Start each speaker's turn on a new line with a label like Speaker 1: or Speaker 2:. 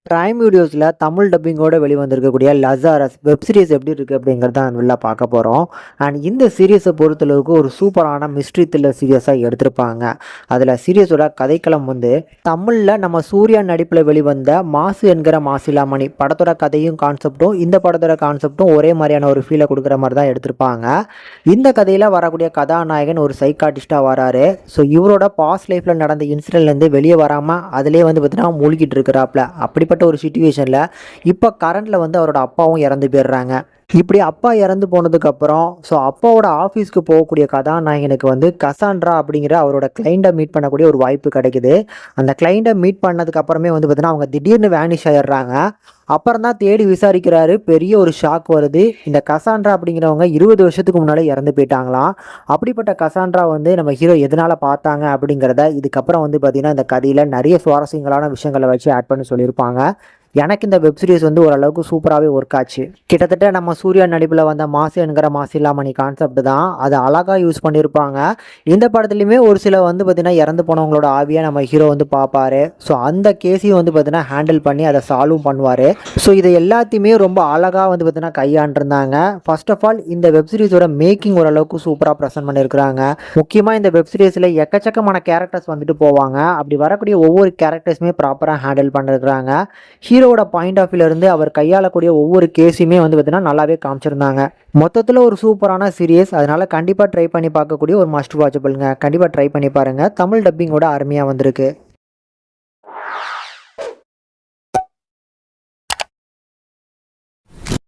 Speaker 1: Prime வீடியோஸில் Tamil டப்பிங்கோட வெளிவந்திருக்கக்கூடிய Lazarus web series எப்படி இருக்குது அப்படிங்கிறத நல்லா பார்க்க போகிறோம். அண்ட் இந்த சீரியஸை பொறுத்தளவுக்கு ஒரு சூப்பரான மிஸ்ட்ரி த்ரில்லர் சீரியஸாக எடுத்திருப்பாங்க. அதில் சீரியஸோட கதைக்களம் வந்து தமிழில் நம்ம சூர்யா நடிப்பில் வெளிவந்த மாசு என்கிற மாசிலாமணி படத்தோட கதையும் கான்செப்டும் இந்த படத்தோட கான்செப்டும் ஒரே மாதிரியான ஒரு ஃபீலை கொடுக்குற மாதிரி தான் எடுத்திருப்பாங்க. இந்த கதையில் வரக்கூடிய கதாநாயகன் ஒரு சைக்காட்டிஸ்டாக வராரு. ஸோ இவரோட பாஸ்ட் லைஃப்பில் நடந்த இன்சிடென்ட்லேருந்து வெளியே வராமல் அதிலே வந்து பார்த்தீங்கன்னா மூழ்கிட்டு இருக்கிறாப்ல. அப்படிப்பட்ட ஒரு சிச்சுவேஷனில் இப்போ கரண்டில் வந்து அவரோட அப்பாவும் இறந்து போயிடுறாங்க. இப்படி அப்பா இறந்து போனதுக்கப்புறம் ஸோ அப்பாவோட ஆஃபீஸ்க்கு போகக்கூடிய கதாநாயகனுக்கு வந்து கசாண்ட்ரா அப்படிங்கிற அவரோட கிளைண்ட்டை மீட் பண்ணக்கூடிய ஒரு வாய்ப்பு கிடைக்குது. அந்த கிளைண்ட்டை மீட் பண்ணதுக்கப்புறமே வந்து பார்த்தீங்கன்னா அவங்க திடீர்னு வேனிஷ் ஆயிடுறாங்க. அப்புறம் தான் தேடி விசாரிக்கிறாரு. பெரிய ஒரு ஷாக் வருது. இந்த கசாண்ட்ரா அப்படிங்கிறவங்க 20 வருஷத்துக்கு முன்னாடி இறந்து போயிட்டாங்களாம். அப்படிப்பட்ட கசாண்ட்ரா வந்து நம்ம ஹீரோ எதனால் பார்த்தாங்க அப்படிங்கிறத இதுக்கப்புறம் வந்து பார்த்திங்கன்னா இந்த கதையில் நிறைய சுவாரஸ்யங்களான விஷயங்களை வச்சு ஆட் பண்ணி சொல்லியிருப்பாங்க. எனக்கு இந்த வெப் சீரிஸ் வந்து ஓரளவுக்கு சூப்பராகவே ஒர்க் ஆச்சு. கிட்டத்தட்ட நம்ம சூர்யா நடிப்பில் வந்த மாசு என்கிற மாசிலாமணி கான்செப்ட் தான் அதை அழகாக யூஸ் பண்ணியிருப்பாங்க. இந்த படத்துலையுமே ஒரு சில வந்து பார்த்திங்கன்னா இறந்து போனவங்களோட ஆவியை நம்ம ஹீரோ வந்து பார்ப்பாரு. ஸோ அந்த கேஸையும் வந்து பார்த்திங்கன்னா ஹேண்டில் பண்ணி அதை சால்வும் பண்ணுவார். ஸோ இதை எல்லாத்தையுமே ரொம்ப அழகாக வந்து பார்த்திங்கன்னா கையாண்டிருந்தாங்க. ஃபர்ஸ்ட் ஆஃப் ஆல் இந்த வெப் சீரிஸோட மேக்கிங் ஓரளவுக்கு சூப்பராக ப்ரெசென்ட் பண்ணியிருக்கிறாங்க. முக்கியமாக இந்த வெப் சீரிஸில் எக்கச்சக்கமான கேரக்டர்ஸ் வந்துட்டு போவாங்க. அப்படி வரக்கூடிய ஒவ்வொரு கேரக்டர்ஸுமே ப்ராப்பராக ஹேண்டில் பண்ணியிருக்கிறாங்க. ஹீரோட பாயிண்ட் ஆஃப் வியூல இருந்து அவர் கையாளக்கூடிய ஒவ்வொரு கேஸுமே வந்து பார்த்தீங்கன்னா நல்லாவே காமிச்சிருந்தாங்க. மொத்தத்தில் ஒரு சூப்பரான சீரியஸ். அதனால கண்டிப்பாக ட்ரை பண்ணி பார்க்கக்கூடிய ஒரு மஸ்ட் வாட்சபிள்ங்க. கண்டிப்பாக ட்ரை பண்ணி பாருங்கள். தமிழ் டப்பிங்கோட அருமையாக வந்திருக்கு.